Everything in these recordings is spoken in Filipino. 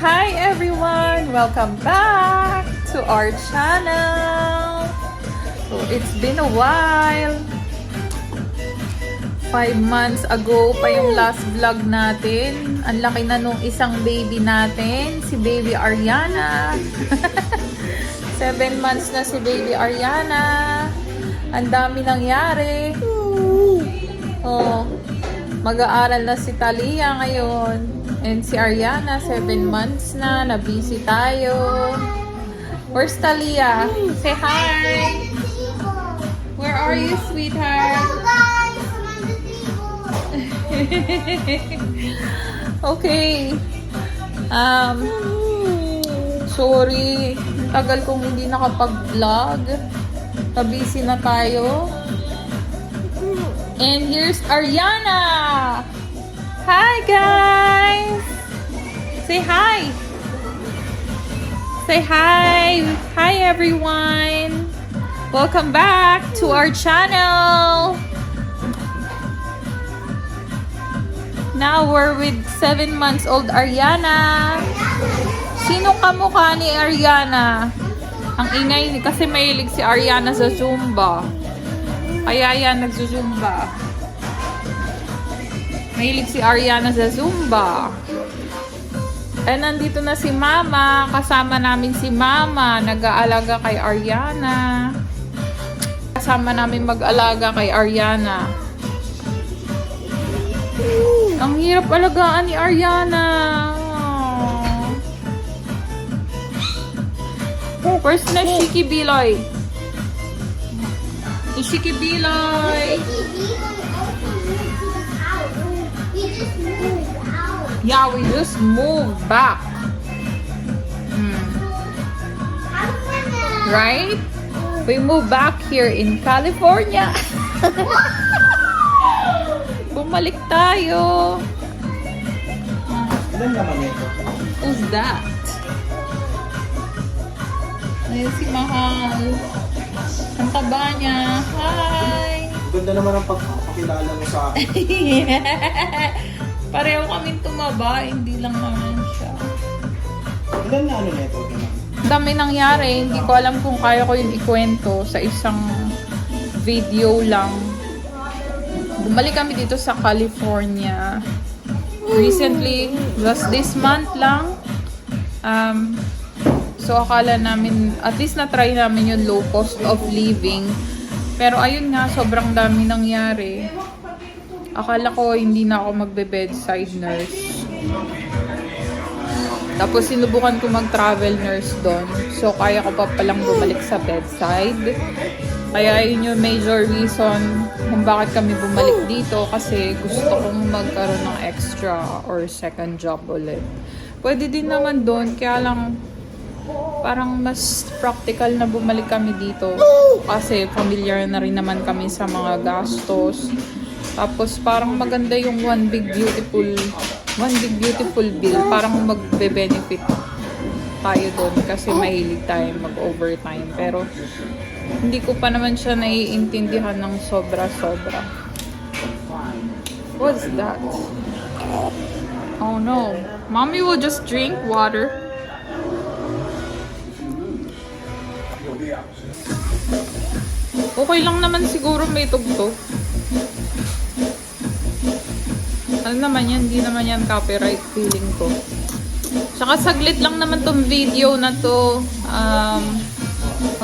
Hi everyone! Welcome back to our channel! So it's been a while. 5 months ago pa yung last vlog natin. Ang laki na nung isang baby natin, si baby Ariana. 7 months na si baby Ariana. Ang dami nangyari. Oh, mag-aaral na si Talia ngayon. And si Ariana, 7 months na. Na-busy tayo. Where's Talia? Say hi! Where are you, sweetheart? Okay. Sorry. Tagal kong hindi nakapag-vlog. Na-busy na tayo. And here's Ariana! Hi, guys! Say hi! Say hi! Hi, everyone! Welcome back to our channel! Now we're with 7 months old Ariana. Sino kamukha ni Ariana? Ang ingay kasi mahilig si Ariana sa Zumba. Kaya yan, nagzuzumba. Mahilig si Ariana sa Zumba. And nandito na si Mama. Kasama namin si Mama. Nag-aalaga kay Ariana. Kasama namin mag-alaga kay Ariana. Ang hirap alagaan ni Ariana. Oh, where's na Shiki Biloy? Shiki Biloy. Yeah, we just moved back. Right? We moved back here in California. Bumalik tayo. Who's that? Ayun si Mahal. Ang taba niya. Hi! Ganda naman ang pagpapakilala mo sa akin. Pareho kaming tumaba, hindi lang naman siya. Ilan na ano neto? Dami nangyari, hindi ko alam kung kaya ko yung ikwento sa isang video lang. Bumalik kami dito sa California. Recently, just this month lang. So akala namin, at least na-try namin yung low cost of living. Pero ayun nga, sobrang dami nangyari. Akala ko hindi na ako magbe-bedside nurse. Tapos sinubukan ko mag-travel nurse doon. So kaya ko pa palang bumalik sa bedside. Kaya yun yung major reason kung bakit kami bumalik dito. Kasi gusto kong magkaroon ng extra or second job ulit. Pwede din naman doon. Kaya lang parang mas practical na bumalik kami dito. Kasi familiar na rin naman kami sa mga gastos. Tapos parang maganda yung one big beautiful bill. Parang magbe-benefit tayo doon kasi mahilig tayo mag-overtime. Pero hindi ko pa naman siya naiintindihan ng sobra-sobra. What's that? Oh no. Mommy will just drink water. Okay lang naman siguro may tugtog. Ano naman yan? Hindi naman yan copyright feeling ko. Saka saglit lang naman tong video na to.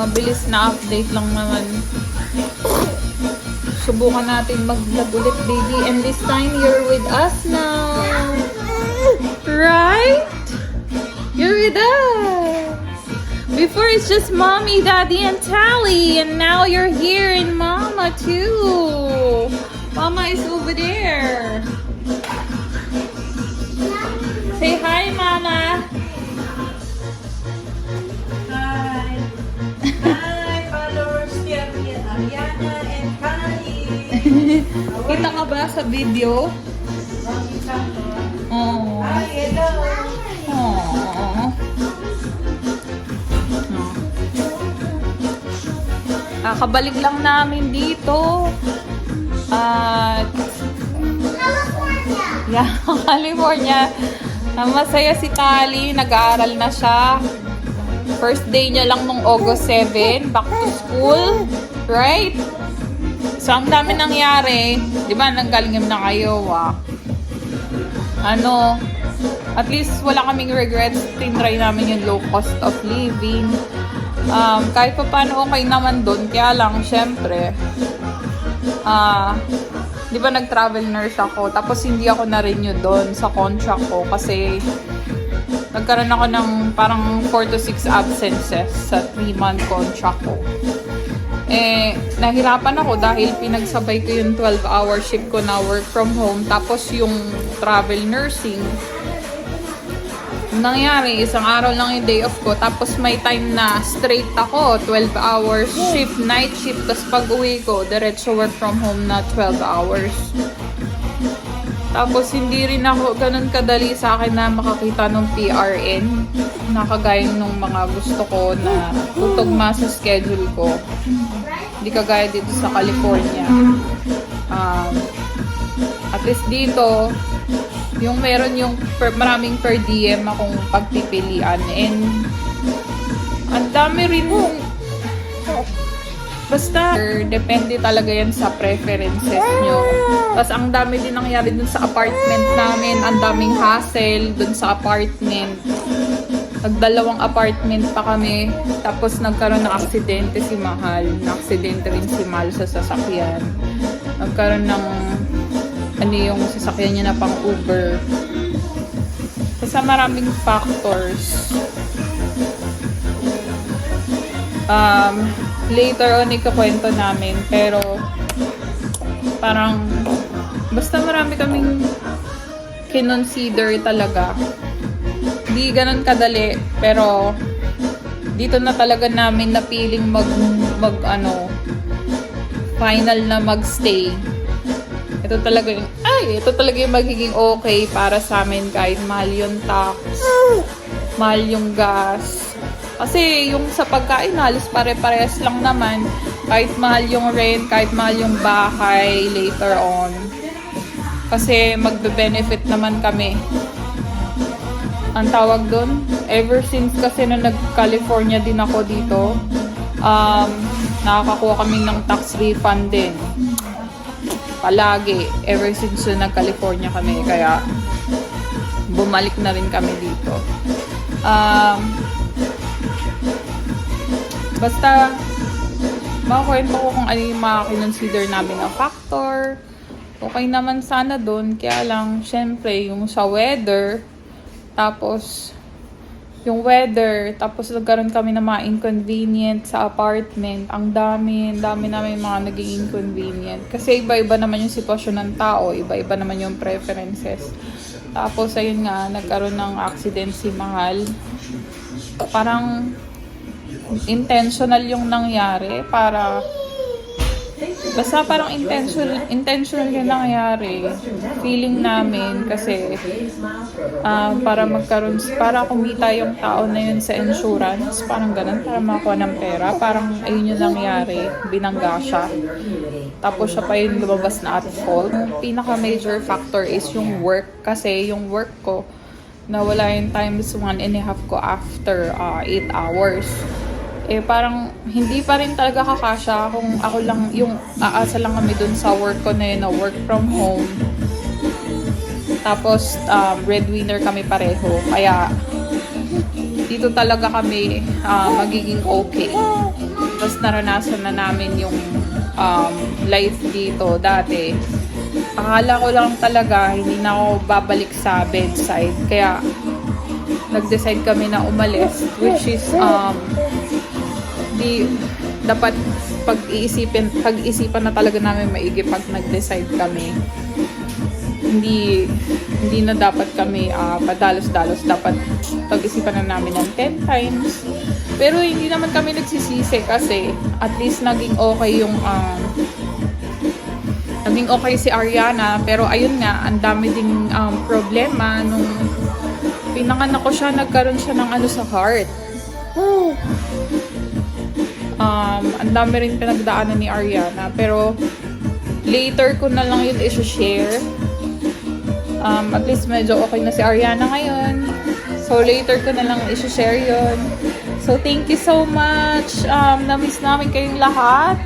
Mabilis na update lang naman. Subukan natin mag-vlog ulit, baby. And this time, you're with us now. Right? You're with us. Before it's just mommy, daddy, and Tally. And now you're here and mama too. Mama is over there. Say hi, Mama. Hi. Hi, followers ni Ariana and Kali. Kita ka ba sa video? Oh. Hi, hello. Oh. Kabalik lang namin dito. At yeah, California. Ang masaya si Kali, nag-aaral na siya. First day niya lang nung August 7, back to school, right? So, ang dami nangyari. Di ba, nanggaling na kayo, at least wala kaming regrets. Tinry namin yung low cost of living. Kahit pa paano okay naman doon. Kaya lang, syempre, di ba nag-travel nurse ako. Tapos hindi ako na-renew doon sa contract ko. Kasi nagkaroon ako ng parang 4 to 6 absences sa 3-month contract ko. Nahirapan ako dahil pinagsabay ko yung 12-hour shift ko na work from home. Tapos yung travel nursing. Nangyari, isang araw lang yung day off ko. Tapos may time na straight ako, 12 hours shift, night shift. Tapos pag uwi ko, diretso work from home na 12 hours. Tapos hindi rin ako ganun kadali sa akin na makakita ng PRN. Nakagaya nung mga gusto ko na tutugma sa schedule ko. Hindi kagaya dito sa California. At least dito, yung meron yung maraming per diem akong pagpipilian, and ang dami rin basta depende talaga yan sa preferences nyo. Tapos ang dami din nangyari dun sa apartment namin, ang daming hassle dun sa apartment. Nagdalawang apartment pa kami, tapos nagkaroon ng aksidente si Mahal, na-aksidente rin si Mahal sa sasakyan. Nagkaroon ng yung sasakyan niya na pang Uber. Sa maraming factors. Later on, ikakwento namin. Pero, parang, basta marami kaming kinonsider talaga. Hindi ganun kadali. Pero, dito na talaga namin napiling final na magstay. Ito talaga yung magiging okay para sa amin kahit mahal yung tax, mahal yung gas. Kasi yung sa pagkain, halos pare-parehas lang naman. Kahit mahal yung rent, kahit mahal yung bahay later on. Kasi magbe-benefit naman kami. Ang tawag doon, ever since kasi nung nag-California din ako dito, nakakakuha kami ng tax refund din. Palagi, ever since nag-California kami, kaya bumalik na rin kami dito. Basta, makakwento ko kung ano yung mga kinonsider namin na factor. Okay naman sana doon, kaya lang, syempre, yung sa weather, tapos, nagkaroon kami ng mga inconvenient sa apartment. Ang dami namin mga naging inconvenient. Kasi iba-iba naman yung sitwasyon ng tao, iba-iba naman yung preferences. Tapos, ayun nga, nagkaroon ng accident si Mahal. Parang, intentional yung nangyari basta parang intentional yung nangyari. Feeling namin kasi para kumita yung tao na yun sa insurance, parang ganun, para makakuha ng pera. Parang ayun yung nangyari, binangga siya. Tapos siya pa yung lumabas na at fault. Yung pinaka major factor is yung work, kasi yung work ko nawala yung times 1.5 ko after 8 hours. Parang hindi pa rin talaga kakasya kung ako lang, yung aasa lang kami dun sa work ko na yun, na work from home. Tapos, breadwinner kami pareho. Kaya, dito talaga kami magiging okay. Tapos, naranasan na namin yung life dito dati. Akala ko lang talaga, hindi na ako babalik sa bedside. Kaya, nag-decide kami na umalis, which is, dapat pag-isipan na talaga namin maigi pag nag-decide kami. Hindi na dapat kami padalos-dalos. Dapat pag-isipan na namin ng 10 times. Pero hindi naman kami nagsisisi kasi at least naging okay naging okay si Ariana. Pero ayun nga, ang dami ding problema. Nung pinanganak ko siya, nagkaroon siya ng sa heart. Ang dami rin pinagdaanan ni Ariana, pero later ko na lang yun i-share. At least medyo okay na si Ariana ngayon. So, later ko na lang i-share yun. So, thank you so much. Na-miss namin kayong lahat.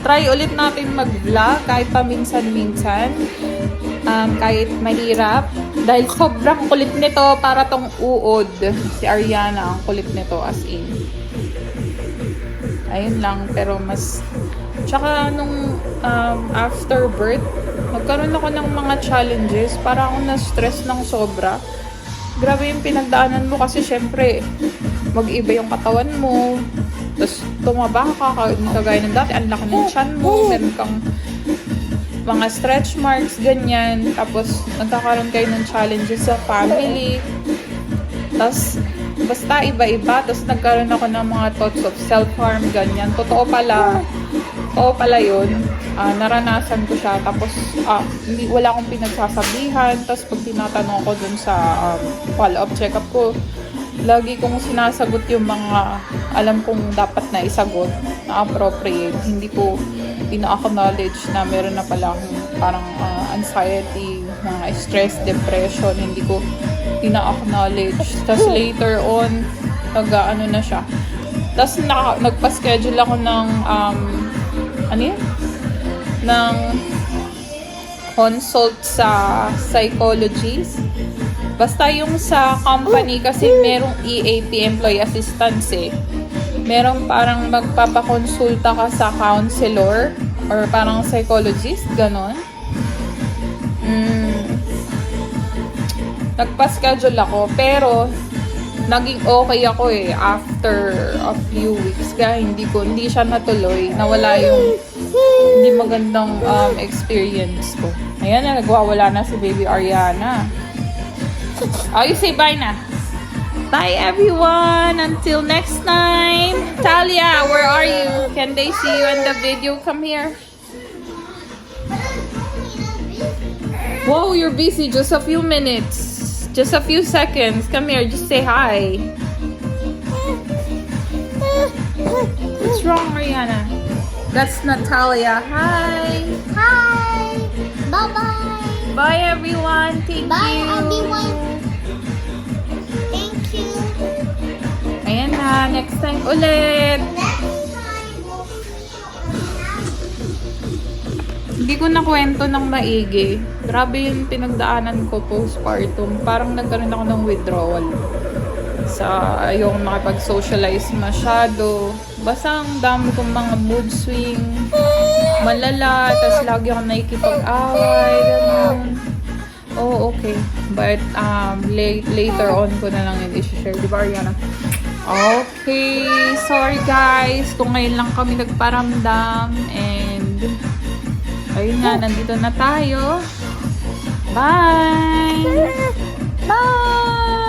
Try ulit natin mag-vlog kahit paminsan-minsan. Kahit mahirap. Dahil sobrang kulit nito para tong uod. Si Ariana, ang kulit nito as in. Ayun lang. Pero mas... Tsaka nung after birth, nagkaroon ako ng mga challenges. Para ako na-stress ng sobra. Grabe yung pinagdaanan mo kasi syempre, mag-iba yung katawan mo. Tapos tumaba ka, kagaya ng dati, ang laki ng tiyan mo, meron kang mga stretch marks, ganyan. Tapos nagkakaroon kayo ng challenges sa family. Tapos basta iba-iba. Tapos nagkaroon ako ng mga thoughts of self-harm, ganyan. Totoo pala yun. Naranasan ko siya. Tapos wala akong pinagsasabihan. Tapos pag tinatanong ko dun sa follow-up check-up ko, lagi kong sinasagot yung mga alam kong dapat na isagot na appropriate. Hindi ko ina-acknowledge na meron na pala akong parang anxiety, mga stress, depression. Hindi ko ina-acknowledge. Tapos later on, nag-ano na siya. Tapos nagpa-schedule ako ng ng consult sa psychologist. Basta yung sa company kasi merong EAP, Employee Assistance eh. Merong parang magpapakonsulta ka sa counselor or parang psychologist, ganon. Nagpa-schedule ako pero naging okay ako eh after a few weeks. Kaya hindi siya natuloy. Nawala yung hindi magandang experience ko. Ayan na, nagwawala na si baby Ariana. Oh, you say bye na. Bye everyone. Until next time. Talia, where are you? Can they see you in the video? Come here. Whoa, you're busy. Just a few minutes. Just a few seconds. Come here. Just say hi. What's wrong, Ariana? That's Natalia. Hi. Hi. Bye-bye. Bye everyone. Thank Bye, you. everyone. Thank you. Ayan na. Next time ulit. Next time, we'll Hindi ko na kwento ng maigi. Grabe yung pinagdaanan ko postpartum. Parang nagkaroon ako ng withdrawal. Ayokong makipag-socialize masyado. Basta ang dami kong mga mood swing. Malala. Tapos lagi akong nakikipag-away. Ganun. Oh, okay. But later on ko na lang yun i-share. Diba, Ariana? Okay. Sorry guys kung ngayon lang kami nagparamdam. And ayun na, nandito na tayo. Bye! Bye!